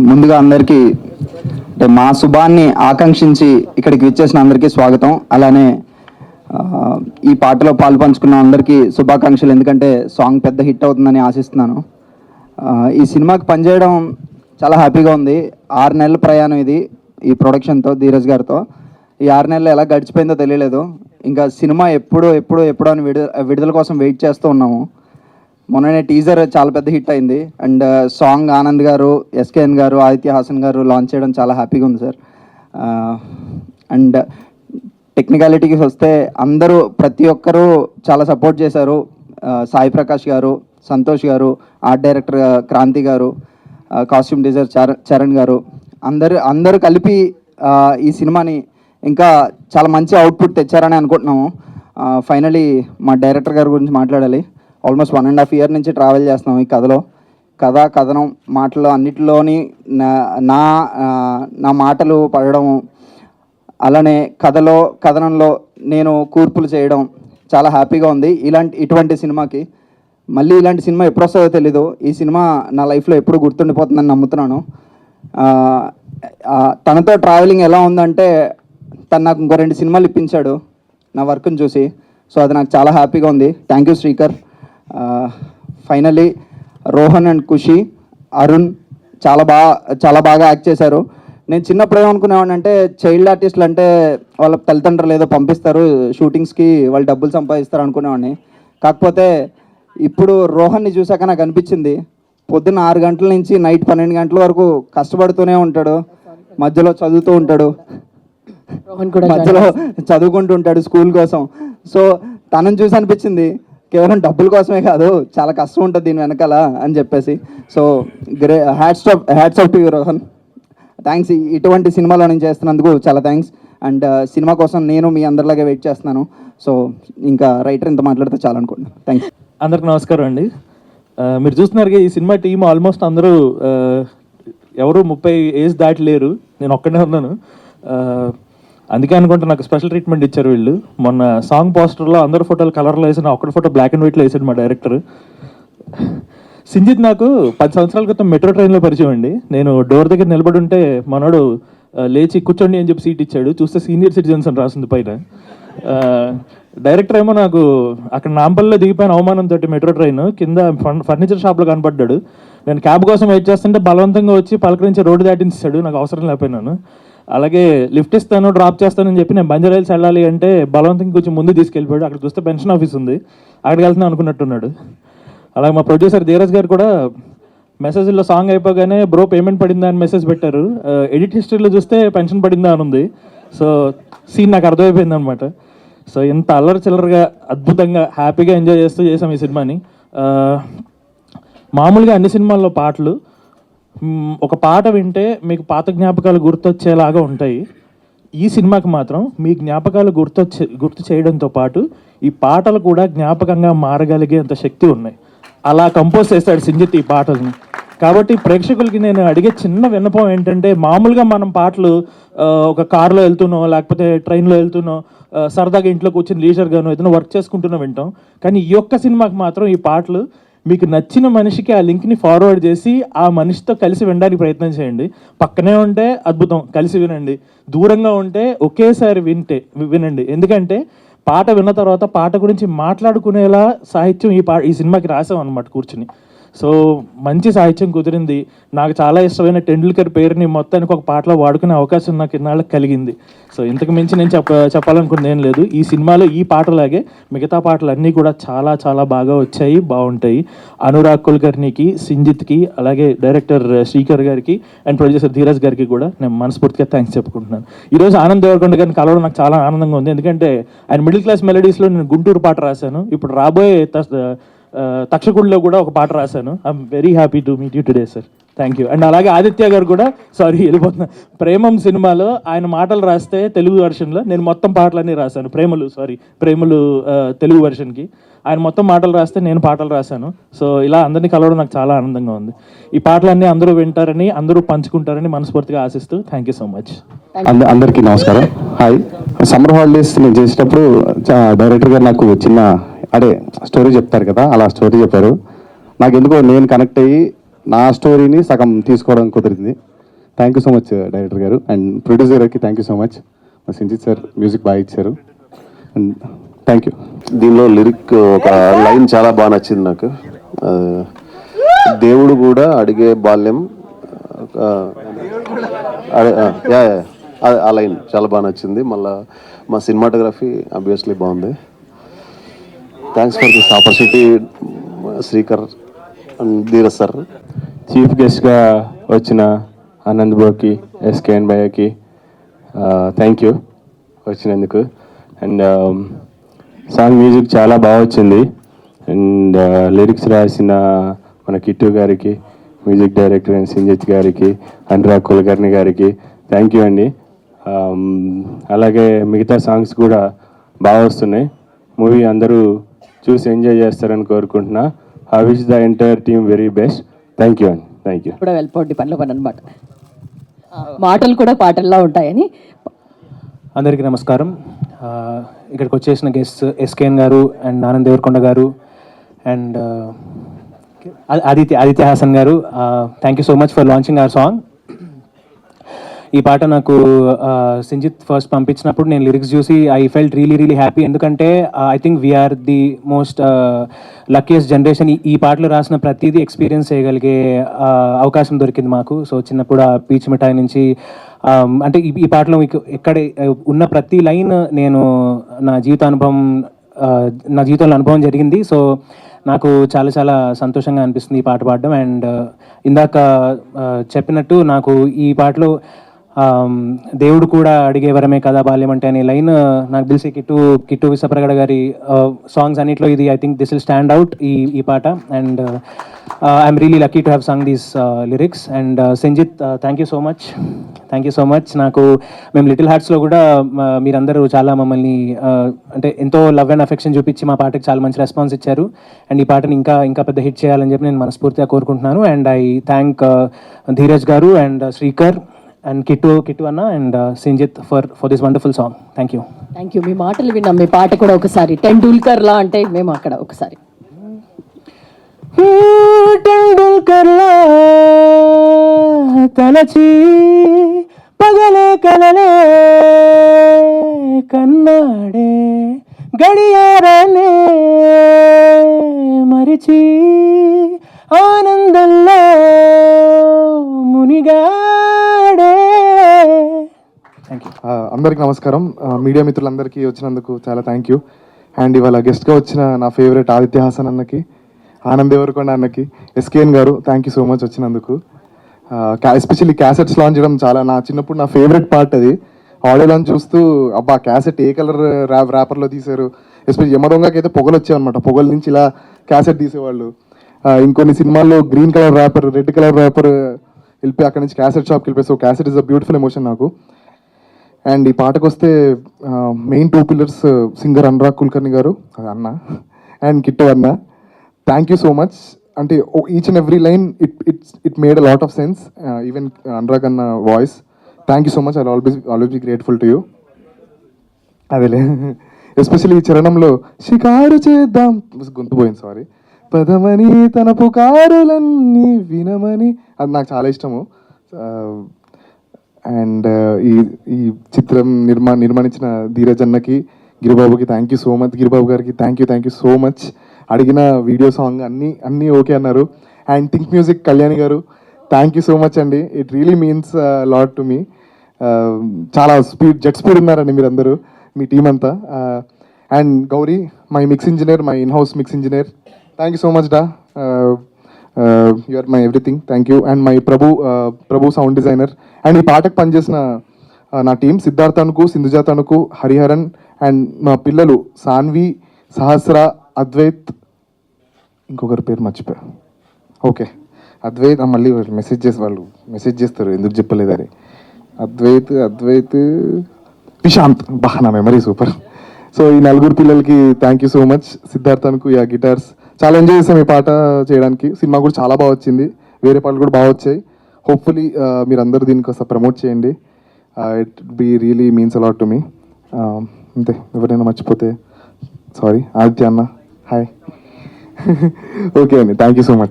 ముందుగా అందరికీ అంటే మా శుభాన్ని ఆకాంక్షించి ఇక్కడికి విచ్చేసిన అందరికీ స్వాగతం. అలానే ఈ పాటలో పాల్పంచుకున్న అందరికీ శుభాకాంక్షలు. ఎందుకంటే సాంగ్ పెద్ద హిట్ అవుతుందని ఆశిస్తున్నాను. ఈ సినిమాకి పనిచేయడం చాలా హ్యాపీగా ఉంది. 6 నెలల ప్రయాణం ఇది ఈ ప్రొడక్షన్తో, ధీరజ్ గారితో. ఈ 6 నెలలు ఎలా గడిచిపోయిందో తెలియలేదు. ఇంకా సినిమా ఎప్పుడు అని విడుదల కోసం వెయిట్ చేస్తూ ఉన్నాము. మొన్ననే టీజర్ చాలా పెద్ద హిట్ అయింది. అండ్ సాంగ్ ఆనంద్ గారు, ఎస్కేఎన్ గారు, ఆదిత్య హాసన్ గారు లాంచ్ చేయడం చాలా హ్యాపీగా ఉంది సార్. అండ్ టెక్నికాలిటీకి వస్తే ప్రతి ఒక్కరూ చాలా సపోర్ట్ చేశారు. సాయి ప్రకాష్ గారు, సంతోష్ గారు, ఆర్ట్ డైరెక్టర్ క్రాంతి గారు, కాస్ట్యూమ్ డిజైనర్ చరణ్ గారు, అందరూ కలిపి ఈ సినిమాని ఇంకా చాలా మంచి అవుట్పుట్ తెచ్చారని అనుకుంటున్నాము. ఫైనలీ మా డైరెక్టర్ గారి గురించి మాట్లాడాలి. ఆల్మోస్ట్ 1.5 year నుంచి ట్రావెల్ చేస్తున్నాం ఈ కథనం మాటలు అన్నిటిలోని నా మాటలు పడడం, అలానే కథనంలో నేను కూర్పులు చేయడం చాలా హ్యాపీగా ఉంది. ఇటువంటి సినిమాకి మళ్ళీ ఇలాంటి సినిమా ఎప్పుడు వస్తుందో తెలీదు. ఈ సినిమా నా లైఫ్లో ఎప్పుడు గుర్తుండిపోతుందని నమ్ముతున్నాను. తనతో ట్రావెలింగ్ ఎలా ఉందంటే, తను నాకు ఇంకో 2 సినిమాలు ఇప్పించాడు నా వర్క్ని చూసి. సో అది నాకు చాలా హ్యాపీగా ఉంది. Thank you Srikar. Finally Rohan and Khushi, Arun చాలా బాగా యాక్ట్ చేశారు. నేను చిన్నప్పుడు ఏమనుకునేవాడిని అంటే, చైల్డ్ ఆర్టిస్టులు అంటే వాళ్ళ తల్లిదండ్రులు ఏదో పంపిస్తారు షూటింగ్స్కి, వాళ్ళు డబ్బులు సంపాదిస్తారు అనుకునేవాడిని. కాకపోతే ఇప్పుడు రోహన్ని చూశాక నాకు అనిపించింది, పొద్దున్న 6 గంటల నుంచి నైట్ 12 గంటల వరకు కష్టపడుతూనే ఉంటాడు, మధ్యలో చదువుతూ ఉంటాడు, మధ్యలో చదువుకుంటూ ఉంటాడు స్కూల్ కోసం. సో తనని చూసి అనిపించింది, కేవలం డబ్బుల కోసమే కాదు, చాలా కష్టం ఉంటుంది దీని వెనకాల అని చెప్పేసి. So hats off to you Rohan. Thanks. ఇటువంటి సినిమాలో నేను చేస్తున్నందుకు చాలా థ్యాంక్స్. అండ్ సినిమా కోసం నేను మీ అందరిలాగే వెయిట్ చేస్తున్నాను. సో ఇంకా రైటర్ ఇంత మాట్లాడితే చాలా అనుకుంటున్నాను. థ్యాంక్స్. అందరికి నమస్కారం అండి. మీరు చూస్తున్నారు ఈ సినిమా టీం ఆల్మోస్ట్ అందరూ ఎవరు 30 ఏజ్ దాటి లేరు. నేను ఒక్కడే ఉన్నాను. అందుకే అనుకుంటే నాకు స్పెషల్ ట్రీట్మెంట్ ఇచ్చారు వీళ్ళు. మొన్న సాంగ్ పోస్టర్లో అందరు ఫోటోలు కలర్లో వేసి నా ఒక్కటి ఫోటో బ్లాక్ అండ్ వైట్లో వేసాడు మా డైరెక్టర్. సింజిత్ నాకు 10 సంవత్సరాల క్రితం మెట్రో ట్రైన్లో పరిచయం అండి. నేను డోర్ దగ్గర నిలబడి ఉంటే మనోడు లేచి కూర్చోండి అని చెప్పి సీట్ ఇచ్చాడు. చూస్తే సీనియర్ సిటిజన్స్ అని రాసింది పైన. డైరెక్టర్ ఏమో నాకు అక్కడ నాంపల్లిలో దిగిపోయిన అవమానంతో మెట్రో ట్రైన్ కింద ఫర్నిచర్ షాప్లో కనపడ్డాడు. నేను క్యాబ్ కోసం వెయిట్ చేస్తుంటే బలవంతంగా వచ్చి పలకరించి రోడ్డు దాటించాడు, నాకు అవసరం లేకపోయినాను. అలాగే లిఫ్ట్ ఇస్తాను, డ్రాప్ చేస్తానని చెప్పి నేను బంజారాయిల్స్ వెళ్ళాలి అంటే బలవంతంగా కొంచెం ముందు తీసుకెళ్ళిపోయాడు. అక్కడ చూస్తే పెన్షన్ ఆఫీస్ ఉంది, అక్కడికి వెళ్తున్నాను అనుకున్నట్టున్నాడు. అలాగే మా ప్రొడ్యూసర్ ధీరజ్ గారు కూడా మెసేజ్లో సాంగ్ అయిపోగానే బ్రో పేమెంట్ పడిందా అని మెసేజ్ పెట్టారు. ఎడిట్ హిస్టరీలో చూస్తే పెన్షన్ పడిందా అని ఉంది. సో సీన్ నాకు అర్థమైపోయింది అనమాట. సో ఇంత అల్లరి చిల్లరగా అద్భుతంగా హ్యాపీగా ఎంజాయ్ చేస్తూ చేసాం ఈ సినిమాని. మామూలుగా అన్ని సినిమాల్లో పాటలు ఒక పాట వింటే మీకు పాత జ్ఞాపకాలు గుర్తొచ్చేలాగా ఉంటాయి. ఈ సినిమాకి మాత్రం మీ జ్ఞాపకాలు గుర్తు చేయడంతో పాటు ఈ పాటలు కూడా జ్ఞాపకంగా మారగలిగేంత శక్తి ఉన్నాయి. అలా కంపోజ్ చేస్తాడు సింజిత్ ఈ పాటల్ని. కాబట్టి ప్రేక్షకులకి నేను అడిగే చిన్న విన్నపం ఏంటంటే, మామూలుగా మనం పాటలు ఒక కారులో వెళ్తున్నాం, లేకపోతే ట్రైన్లో వెళ్తున్నాం, సరదాగా ఇంట్లో కూర్చొని లీజర్గాను ఏదైనా వర్క్ చేసుకుంటున్నా వింటాం. కానీ ఈ ఒక్క సినిమాకి మాత్రం ఈ పాటలు మీకు నచ్చిన మనిషికి ఆ లింక్ని ఫార్వర్డ్ చేసి ఆ మనిషితో కలిసి వినడానికి ప్రయత్నం చేయండి. పక్కనే ఉంటే అద్భుతం, కలిసి వినండి. దూరంగా ఉంటే ఒకేసారి వినండి. ఎందుకంటే పాట విన్న తర్వాత పాట గురించి మాట్లాడుకునేలా సాహిత్యం ఈ సినిమాకి రాసాం అన్నమాట కూర్చుని. సో మంచి సాహిత్యం కుదిరింది. నాకు చాలా ఇష్టమైన టెండూల్కర్ పేరుని మొత్తానికి ఒక పాటలో వాడుకునే అవకాశం నాకు ఇన్నాళ్ళకి కలిగింది. సో ఇంతకు మించి నేను చెప్పాలనుకున్నది ఏం లేదు. ఈ సినిమాలో ఈ పాటలాగే మిగతా పాటలు అన్నీ కూడా చాలా చాలా బాగా వచ్చాయి, బాగుంటాయి. అనురాగ్ కుల్కర్ణికి, సింజిత్కి, అలాగే డైరెక్టర్ శ్రీకర్ గారికి అండ్ ప్రొడ్యూసర్ ధీరజ్ గారికి కూడా నేను మనస్ఫూర్తిగా థ్యాంక్స్ చెప్పుకుంటున్నాను. ఈరోజు ఆనంద్ దేవరకొండ గారిని కలవడం నాకు చాలా ఆనందంగా ఉంది. ఎందుకంటే ఆయన మిడిల్ క్లాస్ మెలడీస్లో నేను గుంటూరు పాట రాశాను. ఇప్పుడు రాబోయే తక్షకుడిలో కూడా ఒక పాట రాశాను. I'm very happy to meet you today sir. Thank you. And అలాగే ఆదిత్య గారు కూడా, వెళ్ళిపోతున్నా, ప్రేమం సినిమాలో ఆయన మాటలు రాస్తే తెలుగు వెర్షన్లో నేను మొత్తం పాటలన్నీ రాశాను. ప్రేమలు తెలుగు వెర్షన్కి ఆయన మొత్తం మాటలు రాస్తే నేను పాటలు రాశాను. సో ఇలా అందరినీ కలవడం నాకు చాలా ఆనందంగా ఉంది. ఈ పాటలన్నీ అందరూ వింటారని, అందరూ పంచుకుంటారని మనస్ఫూర్తిగా ఆశిస్తూ థ్యాంక్ యూ సో మచ్. అందరికీ నమస్కారం. హాయ్. సమ్మర్ హాలిడేస్ నేను చేసేటప్పుడు డైరెక్టర్ గారు నాకు చిన్న స్టోరీ చెప్తారు కదా, అలా స్టోరీ చెప్పారు. నాకు ఎందుకో నేను కనెక్ట్ అయ్యి నా స్టోరీని సగం తీసుకోవడం కుదిరింది. Thank you so much director గారు అండ్ ప్రొడ్యూసర్ గారికి థ్యాంక్ యూ సో మచ్. మా సంజిత్ సార్ మ్యూజిక్ బాగా ఇచ్చారు అండ్ థ్యాంక్ యూ. దీనిలో లిరిక్ ఒక లైన్ చాలా బాగా నచ్చింది నాకు. దేవుడు కూడా అడిగే బాల్యం, ఆ లైన్ చాలా బాగా నచ్చింది. మళ్ళీ మా సినిమాటోగ్రఫీ అబ్వియస్లీ బాగుంది. Thanks for this opportunity Srikar and Dheeraj sir. Chief గెస్ట్గా వచ్చిన ఆనంద్ బ్రోకి, ఎస్కేఎన్ భయ్యకి థ్యాంక్ యూ వచ్చినందుకు. అండ్ సాంగ్ మ్యూజిక్ చాలా బాగా వచ్చింది. అండ్ లిరిక్స్ రాసిన మన కిట్టు గారికి, మ్యూజిక్ డైరెక్టర్ అండ్ సంజిత్ గారికి, అనురాగ్ కులకర్ణి గారికి థ్యాంక్ యూ అండి. అలాగే మిగతా సాంగ్స్ కూడా బాగా వస్తున్నాయి. మూవీ అందరూ చూసి ఎంజాయ్ చేస్తారని కోరుకుంటున్నా. I wish the entire team very best. Thank you అండి. Thank you. కూడా వెళ్ళిపోండి పనిలో పని అనమాట. మాటలు కూడా పాటల్లో ఉంటాయని. అందరికీ నమస్కారం. ఇక్కడికి వచ్చేసిన guest SKN garu and Anand Devarakonda garu and Aditya Hasan garu, thank you so much for launching our song. ఈ పాట నాకు సంజిత్ ఫస్ట్ పంపించినప్పుడు నేను లిరిక్స్ చూసి ఐ ఫెల్ట్ రియలీ హ్యాపీ. ఎందుకంటే I think we are the most luckiest generation. ఈ పాటలు రాసిన ప్రతిదీ ఎక్స్పీరియన్స్ చేయగలిగే అవకాశం దొరికింది మాకు. సో చిన్నప్పుడు ఆ పీచ్ మిఠాయి నుంచి అంటే ఈ పాటలో మీకు ఎక్కడ ఉన్న ప్రతి లైన్ నేను నా జీవితంలో అనుభవం జరిగింది. సో నాకు చాలా సంతోషంగా అనిపిస్తుంది ఈ పాట పాడడం. అండ్ ఇందాక చెప్పినట్టు నాకు ఈ పాటలో దేవుడు కూడా అడిగే వరమే కదా బాల్యం అంటే అనే లైన్ నాకు తెలిసి కిట్టు విశ్వప్రగడ గారి సాంగ్స్ అన్నిట్లో ఇది I think this will stand out ఈ పాట. And I'm really lucky to have song these lyrics. And Sanjit thank you so much. నాకు మేము లిటిల్ హార్ట్స్లో కూడా మీరందరూ చాలా మమ్మల్ని అంటే ఎంతో లవ్ అండ్ అఫెక్షన్ చూపించి మా పాటకి చాలా మంచి రెస్పాన్స్ ఇచ్చారు. అండ్ ఈ పాటని ఇంకా పెద్ద హిట్ చేయాలని చెప్పి నేను మనస్ఫూర్తిగా కోరుకుంటున్నాను. And I thank Dheeraj garu and Srikar and Kittu అన్న and Sanjith for this wonderful song. Thank you. మీ మాటలు విన్నాం, మీ పాట కూడా ఒకసారి టెండూల్కర్లా అంటే మేము అక్కడ ఒకసారి టెండూల్కర్లా తలచి పగలే కలలే కన్నాడే గడియారానే మరిచి ఆనందంలో మునిగాడే. Thank you. అందరికీ నమస్కారం. మీడియా మిత్రులందరికీ వచ్చినందుకు చాలా థ్యాంక్ యూ. అండ్ ఇవాళ గెస్ట్గా వచ్చిన నా ఫేవరెట్ ఆదిత్య హాసన్ అన్నకి, ఆనంద్ దేవరకొండ అన్నకి, ఎస్కేఎన్ గారు థ్యాంక్ యూ సో మచ్ వచ్చినందుకు. ఎస్పెషల్లీ క్యాసెట్స్ లాంచ్ చేయడం చాలా నా చిన్నప్పుడు నా ఫేవరెట్ పార్ట్ అది. ఆడియో లాంచ్ చూస్తూ అబ్బా క్యాసెట్ ఏ కలర్ ర్యాపర్లో తీశారు. ఎస్పెషల్లీ యమదొంగకి అయితే పొగలు వచ్చాయన్నమాట. పొగల నుంచి ఇలా క్యాసెట్ తీసేవాళ్ళు. ఇంకొన్ని సినిమాల్లో green colour wrapper, red colour wrapper వెళ్ళిపోయి అక్కడ నుంచి క్యాసెట్ షాప్కి వెళ్ళిపోయి. So cassette is a beautiful emotion నాకు. అండ్ ఈ పాటకు వస్తే main 2 pillars singer Anurag Kulkarni garu అన్న అండ్ కిట్టు అన్న, థ్యాంక్ యూ సో మచ్. అంటే each and every line it made a lot of sense. Even Anurag అన్న voice, thank you so much. I always be grateful to you. అదేలే especially ఈ చరణంలో షికారు చేద్దాం గొంతు పోయింది, సారీ, పదమని తన పుకారులన్నీ వినమని, అది నాకు చాలా ఇష్టము. అండ్ ఈ చిత్రం నిర్మాణించిన ధీరజ్ అన్నకి, గిరిబాబుకి thank you so much. Giribabu గారికి థ్యాంక్ యూ సో మచ్. అడిగిన వీడియో సాంగ్ అన్నీ ఓకే అన్నారు. And think music Kalyani garu, thank you so much అండి. It really means lot to me. చాలా జెట్ స్పీడ్ ఉన్నారండి మీరందరూ, మీ టీం అంతా. And Gauri, my mix engineer, my in house mix engineer, thank you so much డా. You are my everything, thank you. And my Prabhu sound designer. And ఈ పాటకు పనిచేసిన నా టీం సిద్ధార్థ్ అనుకు, సింధుజా తణుకు, హరిహరన్, అండ్ మా పిల్లలు సాన్వి, సహస్ర, అద్వైత్, ఇంకొకరి పేరు మర్చిపోయా, ఓకే అద్వైత్. మళ్ళీ వాళ్ళు మెసేజ్ చేస్తారు ఎందుకు చెప్పలేదని. అద్వైత్ విశాంత్, బా నా మెమరీ సూపర్. సో ఈ 4 పిల్లలకి థ్యాంక్ యూ సో మచ్. సిద్ధార్థన్కు గిటార్స్, చాలా ఎంజాయ్ చేసాం ఈ పాట చేయడానికి. సినిమా కూడా చాలా బాగా వచ్చింది, వేరే పాటలు కూడా బాగా వచ్చాయి. హోప్ఫుల్లీ మీరు అందరూ దీనికి వస్తా ప్రమోట్ చేయండి. It be really means a lot to me. అంతే, ఎవరైనా మర్చిపోతే సారీ. ఆదిత్య అన్న హాయ్. ఓకే అండి, థ్యాంక్ యూ సో మచ్.